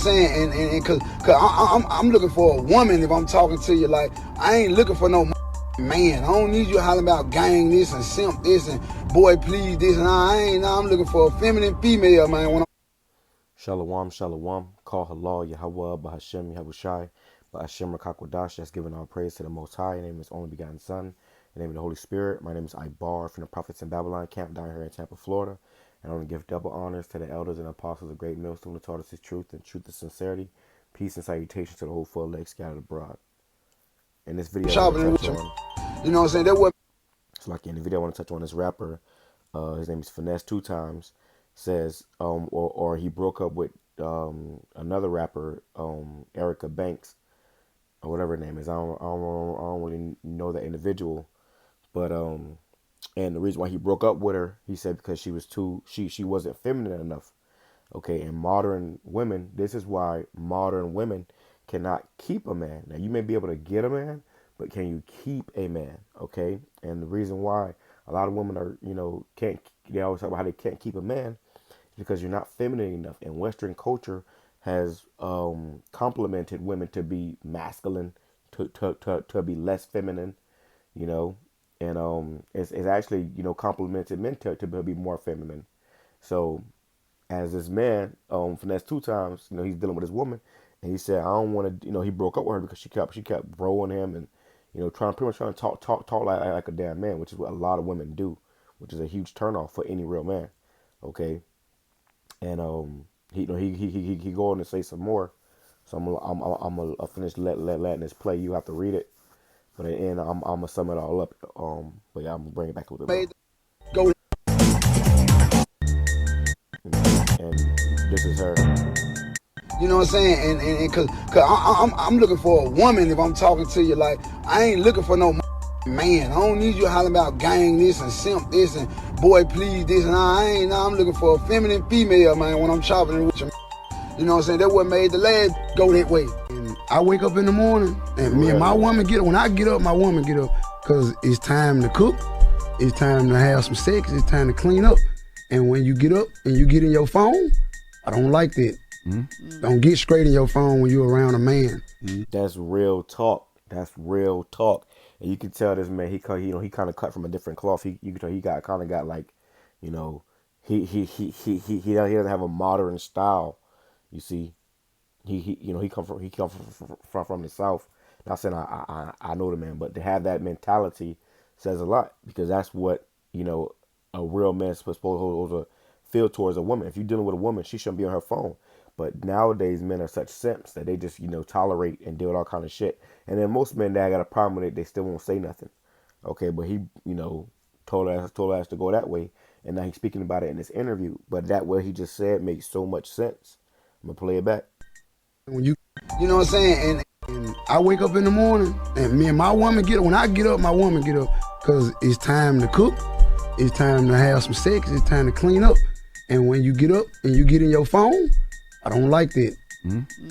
saying? And cause I'm looking for a woman if I'm talking to you. Like, I ain't looking for no man. I don't need you hollering about gang this and simp this and boy please this. And I'm looking for a feminine female, man. When Shalom, shalom. Call HALAL, YAHAWAH, BAHASHAM, YAHWASHI, BAHASHAM, QADASH. That's giving all praise to the Most High. In the name of His only begotten Son. In the name of the Holy Spirit. My name is Ibar from the Prophets in Babylon camp down here in Tampa, Florida. And I want to give double honors to the elders and apostles of Great Millstone who taught us His truth and truth is sincerity. Peace and salutations to the whole full elect scattered abroad. In this video, I want to touch on, you know what I'm saying? That what. So like in the video, I want to touch on this rapper. His name is Finesse2tymes. Says or he broke up with another rapper, Erica Banks or whatever her name is. I don't really know that individual, but and the reason why he broke up with her, he said because she was she wasn't feminine enough. Okay, and modern women, this is why modern women cannot keep a man. Now you may be able to get a man, but can you keep a man? Okay, and the reason why a lot of women are, they always talk about how they can't keep a man because you're not feminine enough. And Western culture has complimented women to be masculine, to be less feminine, and it's actually, complimented men to be more feminine. So as this man, Finesse2tymes, he's dealing with his woman, and he said, I don't want to, he broke up with her because she kept broing him and, pretty much trying to talk like a damn man, which is what a lot of women do, which is a huge turnoff for any real man. Okay. And he go on to say some more, so I'm gonna finish letting this play. You have to read it, but at the end I'm gonna sum it all up. But yeah, I'm gonna bring it back a little bit. Go. And this is her. You know what I'm saying? And cause I'm looking for a woman if I'm talking to you. Like, I ain't looking for no man. I don't need you hollering about gang this and simp this and boy please this. And I'm looking for a feminine female, man, when I'm chopping it with you. You know what I'm saying? That what made the lad go that way. And I wake up in the morning and me and my woman get up. When I get up, my woman get up, cause it's time to cook, it's time to have some sex, it's time to clean up. And when you get up and you get in your phone, I don't like that. Don't get straight in your phone when you're around a man. That's real talk. That's real talk. And you can tell this man, he kind of cut from a different cloth. You can tell he got like, he doesn't have a modern style. You see, he come from the South. Not saying I know the man, but to have that mentality says a lot, because that's what, a real man's supposed to feel towards a woman. If you're dealing with a woman, she shouldn't be on her phone. But nowadays, men are such simps that they just, tolerate and deal with all kind of shit. And then most men that got a problem with it, they still won't say nothing. Okay, but he, told us to go that way. And now he's speaking about it in this interview. But that what he just said makes so much sense. I'm going to play it back. When you know what I'm saying? And I wake up in the morning and me and my woman get up. When I get up, my woman get up, because it's time to cook, it's time to have some sex, it's time to clean up. And when you get up and you get in your phone, I don't like that.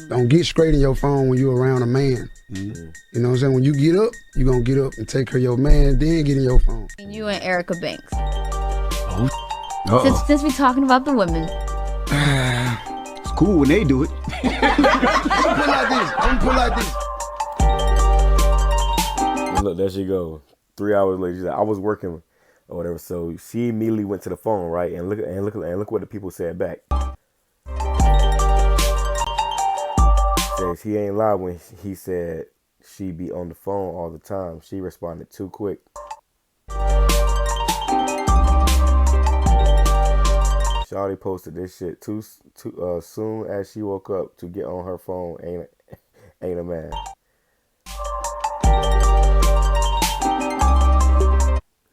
Don't get straight in your phone when you're around a man. You know what I'm saying? When you get up, you're going to get up and take care of your man, then get in your phone. You and Erica Banks. Since we're talking about the women. It's cool when they do it. I'm gonna put like this. And look, there she go. 3 hours later, she's like, I was working or whatever. So she immediately went to the phone, right? And look what the people said back. Says he ain't lied when he said she be on the phone all the time. She responded too quick. Shawty posted this shit too soon as she woke up to get on her phone. Ain't a man.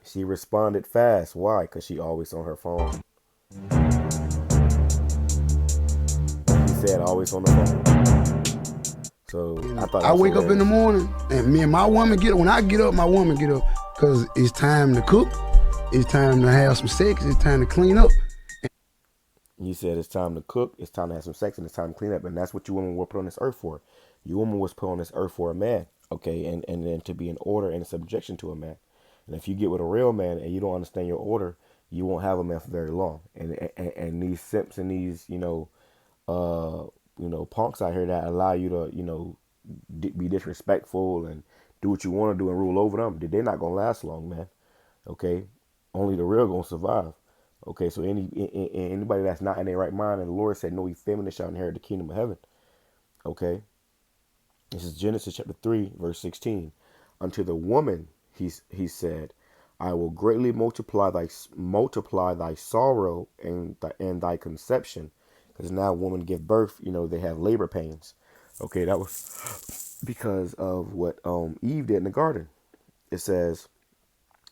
She responded fast. Why? Because she always on her phone. She said always on the phone. So I wake up in the morning and me and my woman get up. When I get up, my woman get up, because it's time to cook, it's time to have some sex, it's time to clean up. You said it's time to cook, it's time to have some sex, and it's time to clean up. And that's what you women were put on this earth for. You woman was put on this earth for a man, okay? And then to be in order and subjection to a man. And if you get with a real man and you don't understand your order, you won't have a man for very long. And these simps and these, punks out here that allow you to, be disrespectful and do what you want to do and rule over them, they're not gonna last long, man. Okay, only the real gonna survive. Okay, so anybody that's not in their right mind, and the Lord said, "No effeminate shall inherit the kingdom of heaven." Okay, this is Genesis chapter 3, verse 16. Unto the woman he said, "I will greatly multiply thy sorrow and thy conception," because now women give birth. They have labor pains. Okay, that was because of what Eve did in the garden. It says,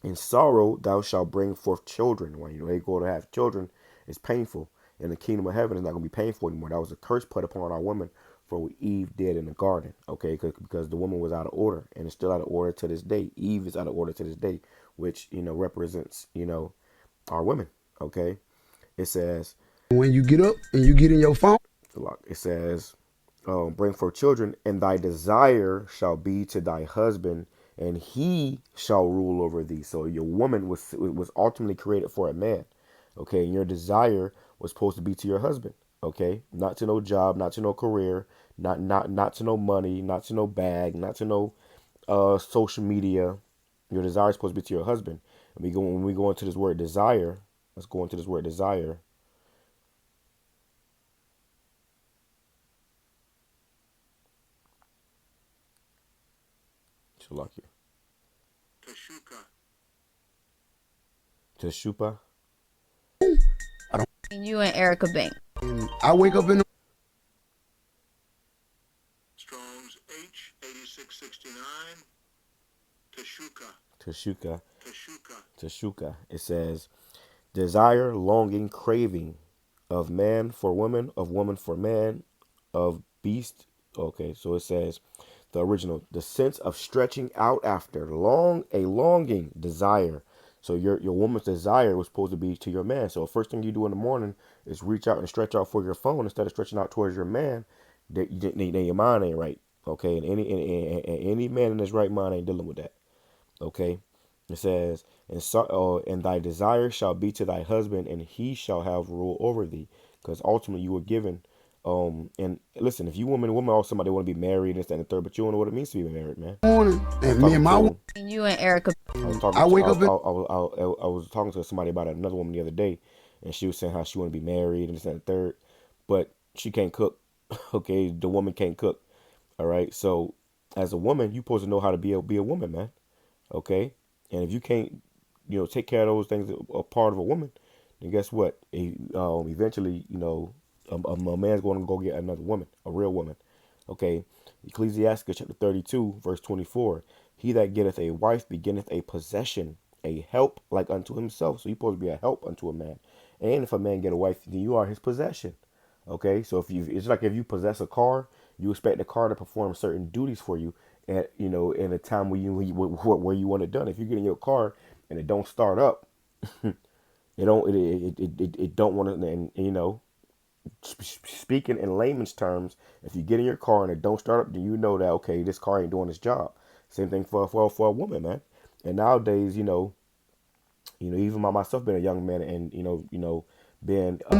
"In sorrow thou shalt bring forth children." When they go to have children, it's painful. In the kingdom of heaven, it's not going to be painful anymore. That was a curse put upon our woman for what Eve did in the garden. Okay, because the woman was out of order, and it's still out of order to this day. Eve is out of order to this day, which represents our women. Okay, it says, When you get up and you get in your phone, it says, "Bring forth children, and thy desire shall be to thy husband, and he shall rule over thee." So your woman was ultimately created for a man. Okay, and your desire was supposed to be to your husband. Okay, not to no job, not to no career, not to no money, not to no bag, not to no social media. Your desire is supposed to be to your husband. And when we go into this word desire, let's go into this word desire. Shalakia. Teshupa. You and Erica Banks. I wake up in the Strong's H8669. Teshuka. Tashuka. Teshuka. It says, desire, longing, craving of man for woman, of woman for man, of beast. Okay, so it says, the original, the sense of stretching out after, a longing, desire. So your woman's desire was supposed to be to your man. So the first thing you do in the morning is reach out and stretch out for your phone instead of stretching out towards your man. That your mind ain't right. Okay, and any man in his right mind ain't dealing with that. Okay, it says, and thy desire shall be to thy husband, and he shall have rule over thee. Because ultimately you were given. And listen, if you woman or somebody want to be married and this, that, and the third, but you don't know what it means to be married, man. morning, and me and my You and Erica. I wake up in I was talking to somebody about another woman the other day, and she was saying how she want to be married and this, that, and the third, but she can't cook. Okay, the woman can't cook. All right, so as a woman, you supposed to know how to be a woman, man. Okay, and if you can't, take care of those things that are part of a woman, then guess what? Eventually, a man's going to go get another woman, a real woman. Okay, Ecclesiastes chapter 32, verse 24. He that getteth a wife beginneth a possession, a help like unto himself. So you're supposed to be a help unto a man. And if a man get a wife, then you are his possession. Okay, so it's like if you possess a car, you expect the car to perform certain duties for you at in a time where you want it done. If you get in your car and it don't start up, it don't want to. And speaking in layman's terms, if you get in your car and it don't start up, then you know that okay, this car ain't doing its job. Same thing for a woman, man. And nowadays, even myself being a young man and being a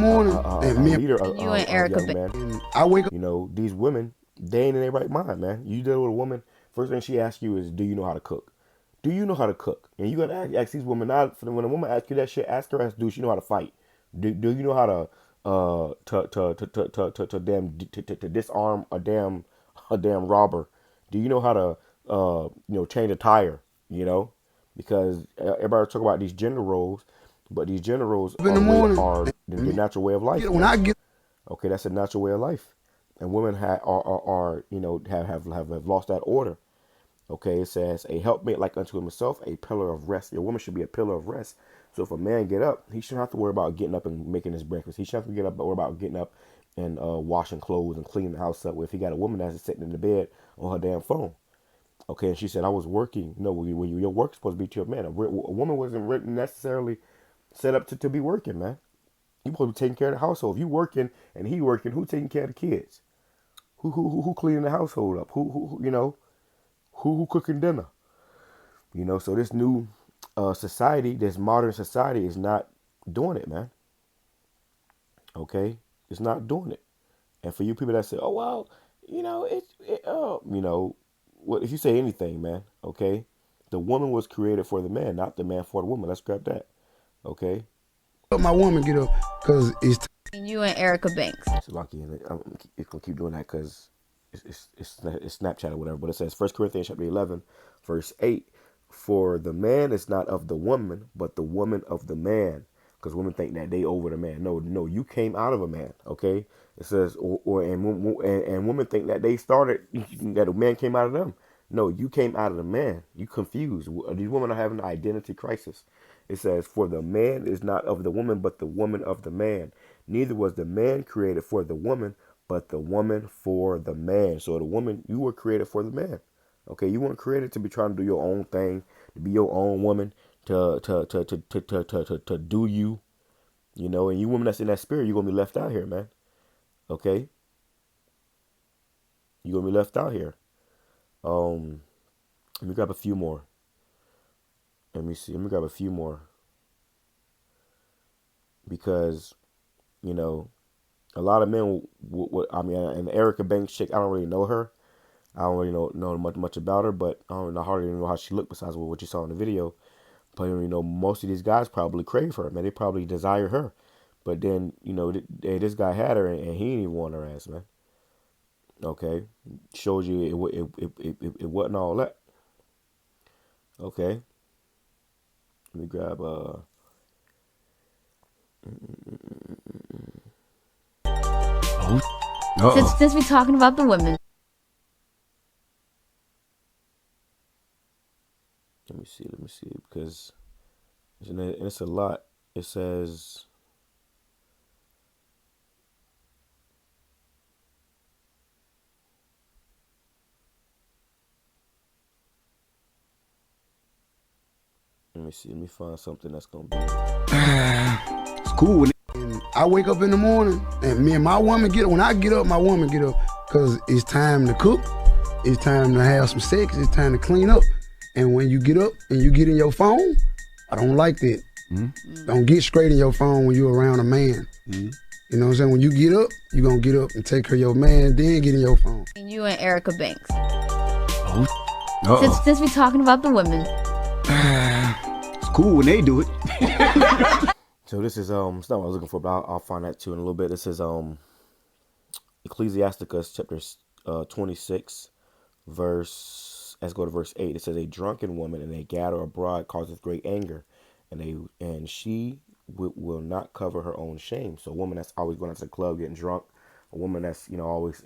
leader of You and Erica young men, I wake up. these women, they ain't in their right mind, man. You deal with a woman, first thing she asks you is, do you know how to cook? Do you know how to cook? And you gotta ask these women now. When a woman asks you that shit, ask her, do she know how to fight? Do you know how to disarm a damn robber? Do you know how to change a tire? Because everybody talk about these gender roles, but these gender roles In the morning, are the natural way of life. when I get Okay, that's a natural way of life, and women are have lost that order. Okay, it says a helpmate like unto himself, a pillar of rest. Your woman should be a pillar of rest. So if a man get up, he shouldn't have to worry about getting up and making his breakfast. He shouldn't have to get up and worry about getting up and washing clothes and cleaning the house up. If he got a woman that's sitting in the bed on her damn phone. Okay, and she said, I was working. No, your work is supposed to be to your man. A woman wasn't necessarily set up to be working, man. You supposed to be taking care of the household. If you working and he working, who taking care of the kids? Who cleaning the household up? Who cooking dinner? So this new society, this modern society is not doing it, man. Okay? It's not doing it. And for you people that say, oh well, what if you say anything, man? Okay, the woman was created for the man, not the man for the woman. Let's grab that. Okay. My woman get up because it's You and Erica Banks. It's lucky, and it's gonna keep doing that because it's Snapchat or whatever. But it says 1 Corinthians chapter 11, verse 8. For the man is not of the woman, but the woman of the man. Because women think that they over the man. No, no, you came out of a man. Okay. It says, and women think that they started, that a man came out of them. No, you came out of the man. You confused. These women are having an identity crisis. It says, for the man is not of the woman, but the woman of the man. Neither was the man created for the woman, but the woman for the man. So the woman, you were created for the man. Okay, you weren't created to be trying to do your own thing, to be your own woman, to do you, and you women that's in that spirit, you're gonna be left out here, man. Okay? You're gonna be left out here. Let me grab a few more. Let me see. Let me grab a few more. Because, a lot of men, I mean, and Erica Banks chick, I don't really know her. I don't really know much about her, but I hardly even know how she looked besides what you saw in the video. But, most of these guys probably crave her, man. They probably desire her. But then, this guy had her and he didn't even want her ass, man. Okay. Shows you it wasn't all that. Okay. Let me grab, Since we're talking about the women. Let me see, because it's a lot. It says, let me see, let me find something that's gonna be. It's cool. And I wake up in the morning, and me and my woman get up. When I get up, my woman get up, because it's time to cook, it's time to have some sex, it's time to clean up. And when you get up and you get in your phone, I don't like that. Don't get straight in your phone when you're around a man. You know what I'm saying? When you get up, you're going to get up and take care of your man, then get in your phone. You and Erica Banks. Since we're talking about the women. It's cool when they do it. So this is it's not what I was looking for, but I'll find that too in a little bit. This is Ecclesiasticus chapter 26, verse. Let's go to verse 8. It says, a drunken woman and a gather abroad causeth great anger, and she will not cover her own shame. So a woman that's always going to the club getting drunk, a woman that's always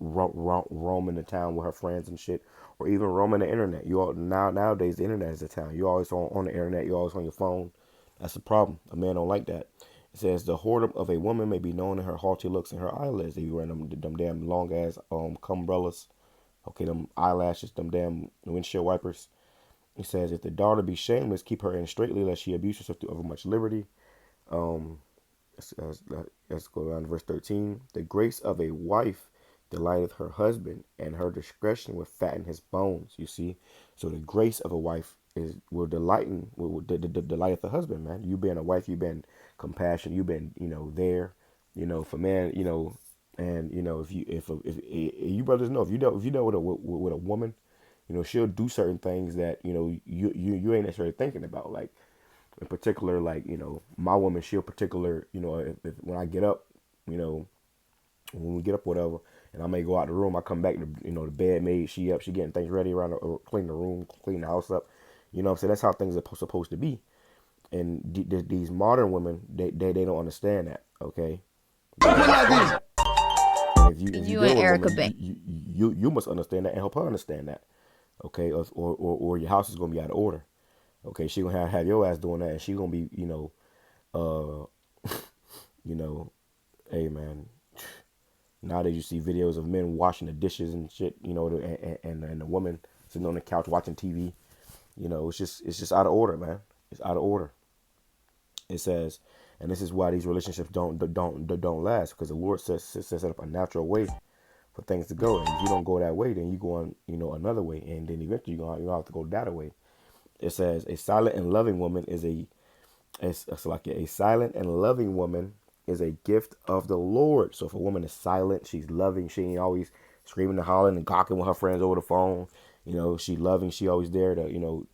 roaming the town with her friends and shit, or even roaming the internet. Nowadays the internet is the town. You always on the internet. You always on your phone. That's a problem. A man don't like that. It says the whoredom of a woman may be known in her haughty looks and her eyelids. They be wearing them damn long ass cumbrellas. Okay, them eyelashes, them damn windshield wipers. It says, if the daughter be shameless, keep her in straitly, lest she abuse herself through overmuch liberty. Let's go down to verse 13. The grace of a wife delighteth her husband, and her discretion will fatten his bones. You see? So the grace of a wife will delighteth the husband, man. You being a wife, you been compassionate, you been, there, for man, and if you brothers know, if you know with a woman, she'll do certain things that you ain't necessarily thinking about. Like in particular, like my woman, she'll particular, if when I get up, when we get up, whatever, and I may go out the room, I come back to the bed made, she up, she getting things ready around her, clean the room, clean the house up. You know what I'm saying? That's how things are supposed to be. And these modern women, they don't understand that. Okay. If you and Erica Banks, you must understand that and help her understand that. Okay, or your house is gonna be out of order. Okay, she gonna have your ass doing that, and she gonna be, hey man. Nowadays you see videos of men washing the dishes and shit, and the woman sitting on the couch watching TV. It's just out of order, man. It's out of order. It says, and this is why these relationships don't last, because the Lord sets up a natural way for things to go. And if you don't go that way, then you go on, another way, and then eventually you have to go that way. It says a silent and loving woman is a silent and loving woman is a gift of the Lord. So if a woman is silent, she's loving, she ain't always screaming and hollering and gawking with her friends over the phone. You know, she loving, she always there to, when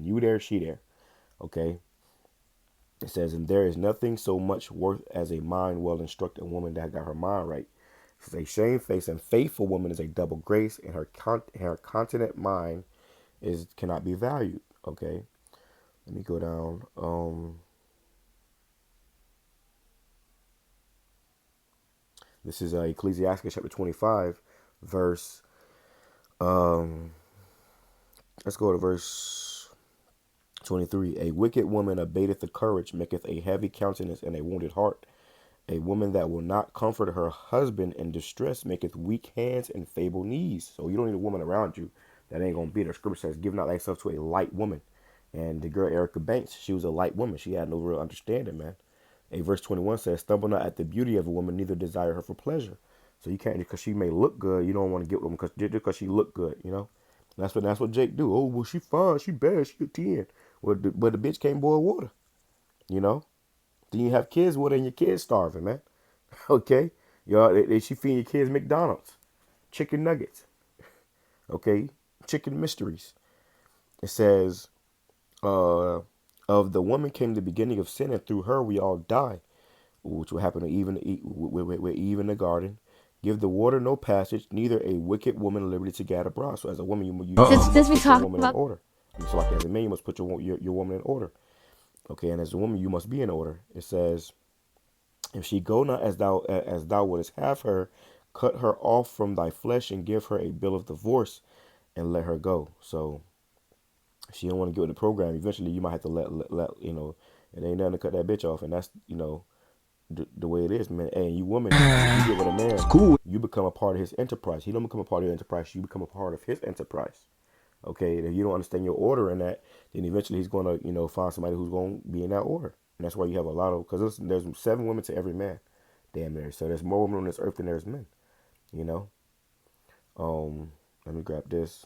you there, she there. Okay. It says, and there is nothing so much worth as a mind well instructed woman that got her mind right. It says, a shamefaced and faithful woman is a double grace, and her continent mind cannot be valued. Okay. Let me go down. This is Ecclesiastes chapter 25, verse. Let's go to verse 23. A wicked woman abateth the courage, maketh a heavy countenance and a wounded heart. A woman that will not comfort her husband in distress maketh weak hands and feeble knees. So you don't need a woman around you that ain't gonna beat her. Scripture says, "Give not thyself to a light woman." And the girl Erica Banks, she was a light woman. She had no real understanding, man. A verse 21 says, "Stumble not at the beauty of a woman, neither desire her for pleasure." So you can't, because she may look good, you don't want to get with them because she look good, you know. That's what Jake do. Oh, well, she fine, she bad, she a 10. Well, but the bitch can't boil water, you know. Then you have kids with her and your kids starving, man. Okay, she feeding your kids McDonald's, chicken nuggets, okay, chicken mysteries. It says, of the woman came the beginning of sin, and through her we all die, which will happen to with Eve in the garden. Give the water no passage, neither a wicked woman liberty to gad abroad. So as a woman, you must Since we put your talk woman in about order. So like as a man, you must put your woman in order. Okay, and as a woman, you must be in order. It says, if she go not as thou wouldest have her, cut her off from thy flesh and give her a bill of divorce and let her go. So if she don't want to get with the program, eventually you might have to let you know, it ain't nothing to cut that bitch off. And that's, you know, the way it is, man. Hey, you woman, you get with a man, Cool. you become a part of his enterprise. He don't become a part of your enterprise. You become a part of his enterprise. Okay, if you don't understand your order in that, then eventually he's going to, you know, find somebody who's going to be in that order. And that's why you have a lot of, because there's 7 women to every man, damn near. So there's more women on this earth than there's men, you know. Let me grab this.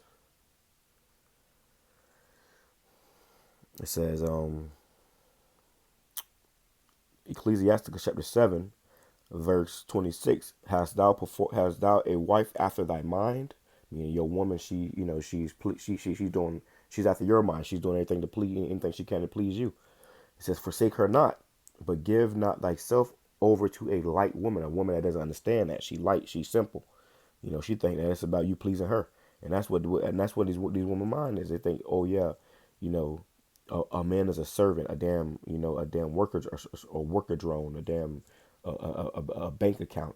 It says, Ecclesiasticus chapter 7, verse 26. Hast thou a wife after thy mind? Meaning your woman, she, you know, she's doing, she's after your mind. She's doing anything she can to please you. It says, forsake her not, but give not thyself over to a light woman, a woman that doesn't understand that. She light, she's simple. You know, she think that it's about you pleasing her. And that's what these women mind is. They think, oh yeah, you know, a man is a servant, a damn worker, or worker drone, a damn a bank account,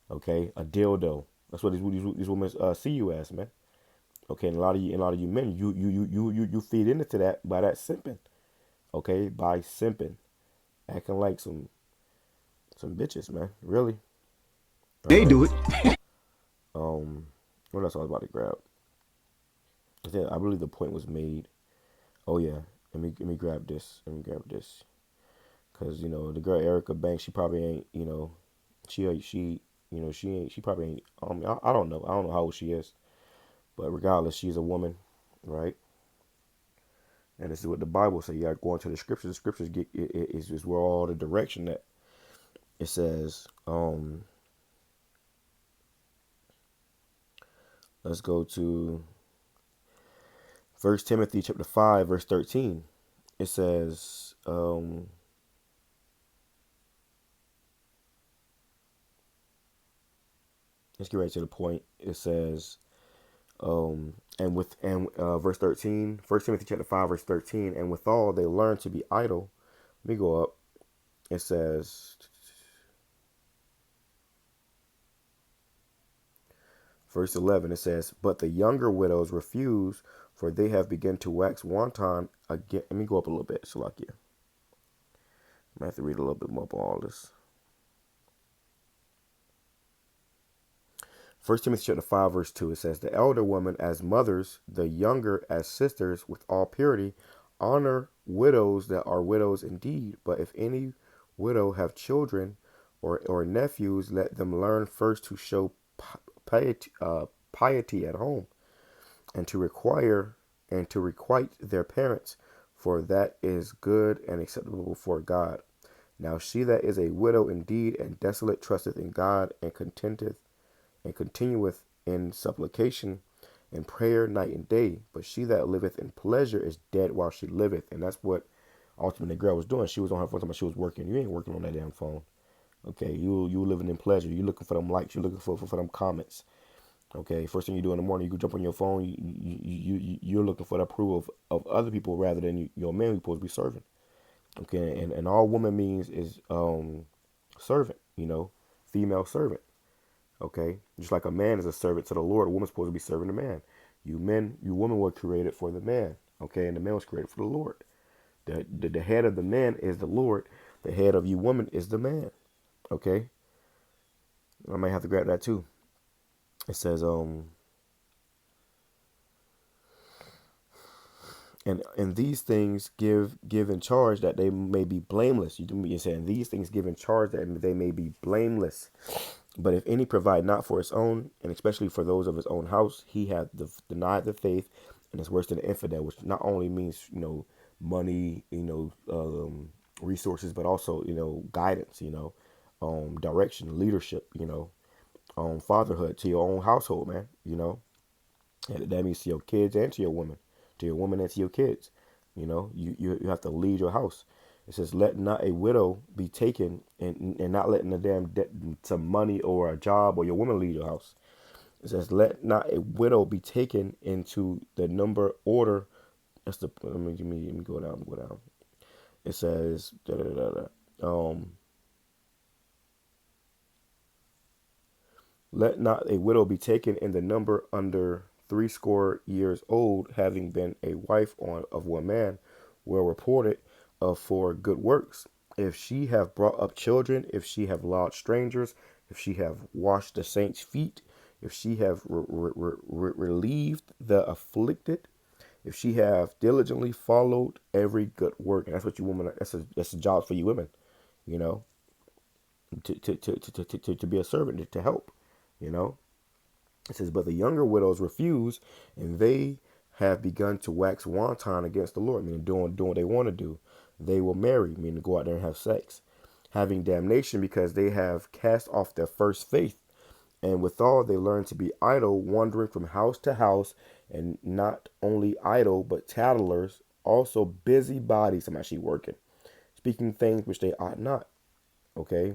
okay, a dildo. That's what these women see you as, man. Okay, and a lot of you men, you feed into that by that simping, okay, by simping, acting like some bitches, man. Really. They All do it. right. What else I was about to grab? I believe the point was made. Oh yeah. Let me grab this. Cause you know the girl Erica Banks, she probably ain't. You know, she ain't. She probably ain't. I don't know. I don't know how old she is. But regardless, she's a woman, right? And this is what the Bible says. You got to go into the scriptures. The scriptures is where all the direction that it says. Let's go to 1 Timothy chapter 5, verse 13. It says, let's get right to the point. It says, verse 13, 1 Timothy chapter 5, verse 13, and withal they learn to be idle. Let me go up. It says, verse 11, it says, but the younger widows refuse, for they have begun to wax wanton again. Let me go up a little bit, Salakia. I have to read a little bit more about all this. 1 Timothy chapter 5, verse 2, it says, the elder woman as mothers, the younger as sisters, with all purity, honor widows that are widows indeed. But if any widow have children or nephews, let them learn first to show piety at home, and to requite their parents. for that is good and acceptable before God. Now she that is a widow indeed and desolate trusteth in God and contenteth and continueth in supplication and prayer night and day. But she that liveth in pleasure is dead while she liveth. And that's what ultimately the girl was doing. She was on her phone, she was working. You ain't working on that damn phone. Okay, you living in pleasure. You looking for them likes. You looking for them comments. Okay, first thing you do in the morning, you can jump on your phone. You're looking for the approval of other people rather than your man who's supposed to be serving. Okay, and all woman means is servant. You know, female servant. Okay, just like a man is a servant to the Lord, a woman's supposed to be serving the man. You women were created for the man. Okay, and the man was created for the Lord. The head of the man is the Lord. The head of you woman is the man. Okay, I might have to grab that too. It says and these things give in charge that they may be blameless. You're saying these things give in charge that they may be blameless. But if any provide not for his own, and especially for those of his own house, he hath denied the faith, and is worse than an infidel, which not only means, you know, money, you know, resources, but also, you know, guidance, you know, direction, leadership, you know, fatherhood to your own household, man, you know. And that means to your kids and to your woman and to your kids. You know, you have to lead your house. It says, let not a widow be taken, and not letting a damn some money or a job or your woman lead your house. It says, let not a widow be taken into the number order. That's the, let me go down. It says, let not a widow be taken in the number under 80 years old, having been a wife of one man, well reported of for good works. If she have brought up children, if she have lodged strangers, if she have washed the saints' feet, if she have relieved the afflicted, if she have diligently followed every good work. And that's what you women, that's a job for you women, you know, to be a servant, to help, you know. It says, but the younger widows refuse, and they have begun to wax wanton against the Lord, meaning doing what they want to do. They will marry, meaning go out there and have sex, having damnation because they have cast off their first faith. And withal they learn to be idle, wandering from house to house, and not only idle, but tattlers, also busy bodies. I'm actually working, speaking things which they ought not. Okay.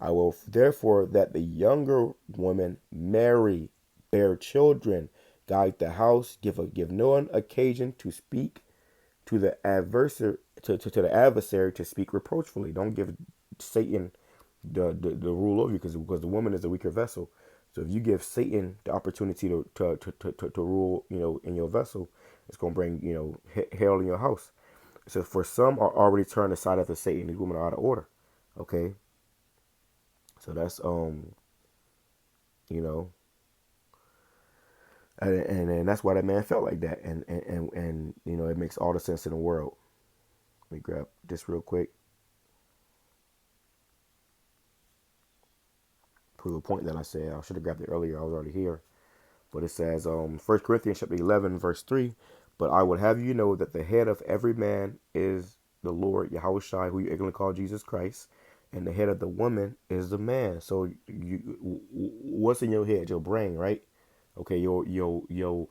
I will therefore that the younger women marry, bear children, guide the house, give no one occasion to speak to the adversary, to the adversary to speak reproachfully. Don't give Satan the rule over you, because the woman is the weaker vessel. So if you give Satan the opportunity to rule, you know, in your vessel, it's gonna bring, you know, hell in your house. It says, for some are already turned aside after Satan. These women are out of order. Okay. So that's you know, and that's why that man felt like that, and you know, it makes all the sense in the world. Let me grab this real quick. Prove a point that I said. I should have grabbed it earlier. I was already here. But it says, 1 Corinthians chapter 11, verse 3. But I would have you know that the head of every man is the Lord YAHAWASHI, who you ignorantly call Jesus Christ, and the head of the woman is the man. So what's in your head? Your brain, right? Okay, your you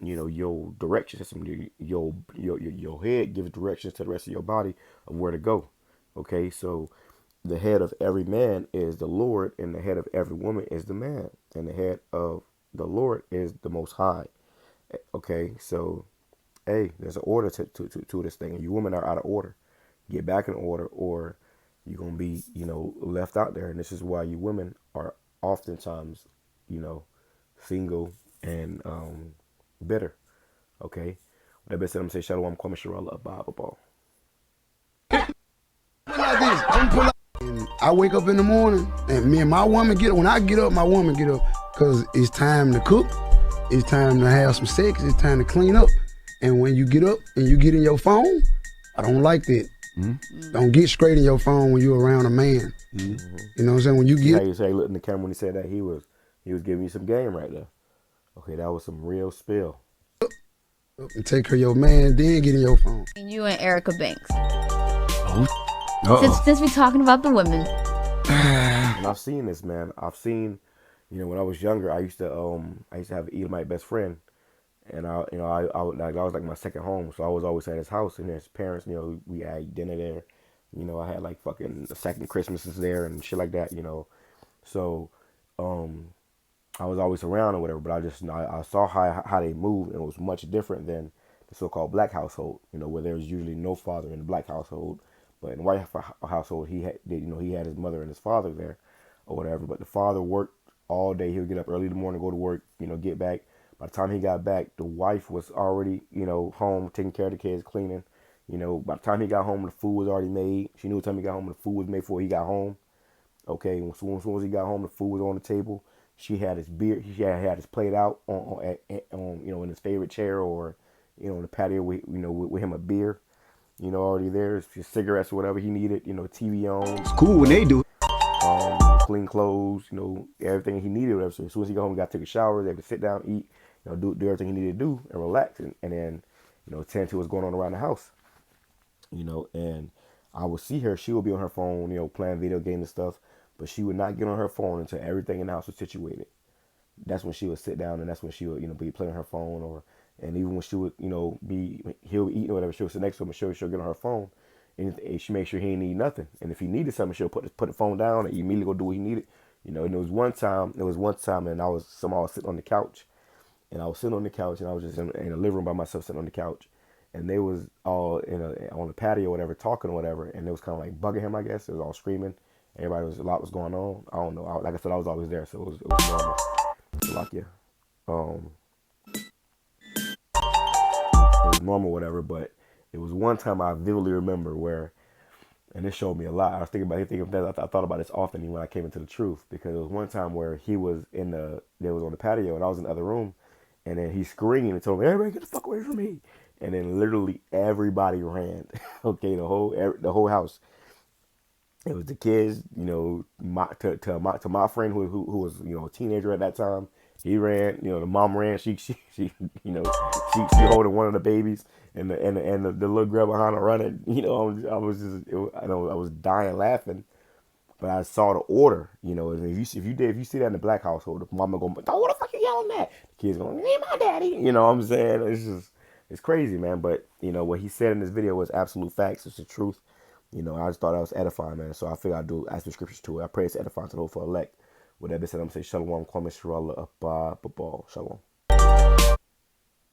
know, your direction system, your head gives directions to the rest of your body of where to go. Okay, so the head of every man is the Lord, and the head of every woman is the man, and the head of the Lord is the Most High. Okay, so hey, there's an order to this thing, and you women are out of order. Get back in order, or you're gonna be, you know, left out there. And this is why you women are oftentimes, you know, single and bitter. Okay, with that being said, I'm gonna say shalom, kwame sharala, Bible ball. Like this, I'm pull up. And I wake up in the morning, and me and my woman get up. When I get up, my woman get up, cause it's time to cook, it's time to have some sex, it's time to clean up. And when you get up and you get in your phone, I don't like that. Mm-hmm. Don't get straight in your phone when you're around a man. Mm-hmm. You know what I'm saying? When you get, how you say, look in the camera when he said that, he was giving you some game right there. Okay, that was some real spill. And take care of your man, then get in your phone. You and Erica Banks. Oh. Since we talking about the women. And I've seen this, man. I've seen, when I was younger, I used to have Edomite best friend, and I was like my second home, so I was always at his house, and his parents, we had dinner there. I had like fucking the second Christmases there and shit like that, So, I was always around or whatever, but I saw how they moved, and it was much different than the so-called black household, where there was usually no father in the black household, but in the white household, he had his mother and his father there, or whatever. But the father worked all day. He would get up early in the morning, go to work, get back. By the time he got back, the wife was already, home taking care of the kids, cleaning. By the time he got home, the food was already made. She knew the time he got home, the food was made before he got home. Okay, as soon as he got home, the food was on the table. She had his beer. She had his plate out on in his favorite chair, or in the patio with with him a beer, already there. His cigarettes or whatever he needed. TV on. It's cool when they do it. Clean clothes. Everything he needed. Whatever. So as soon as he got home, he got to take a shower. They could sit down, eat. Do everything he needed to do and relax, and then tend to what's going on around the house. And I would see her. She would be on her phone, playing video games and stuff. But she would not get on her phone until everything in the house was situated. That's when she would sit down, and that's when she would, be playing her phone, and even when she would, he'll be eating or whatever, she'll sit next to him and she'll get on her phone, and she make sure he ain't need nothing. And if he needed something, she'll put the phone down and immediately go do what he needed. And there was one time, and I was sitting on the couch, and I was just in the living room by myself, sitting on the couch, and they was all on the patio or whatever, talking or whatever, and it was kind of like bugging him, I guess. It was all screaming. A lot was going on. I don't know. Like I said, I was always there, so it was normal. So like, yeah, it was normal, whatever. But it was one time I vividly remember where, and this showed me a lot. I was thinking of that. I thought about this often when I came into the truth, because it was one time where they was on the patio, and I was in the other room, and then he screamed and told me, "Everybody, get the fuck away from me!" And then literally everybody ran. Okay, the whole house. It was the kids, to my friend who was a teenager at that time. He ran, the mom ran. She holding one of the babies, and the little girl behind her running. I was dying laughing, but I saw the order. If you see that in the black household, the mama going, "Oh, what the fuck you yelling at?" The kids going, "Hey, my daddy." What I'm saying? It's crazy, man. But what he said in this video was absolute facts. It's the truth. I just thought that was edifying, man. So I figured I'd add some scriptures to it. I pray it's edifying to the whole for elect. With that being said, I'm going to say shalom, kwame, shalom, shalom.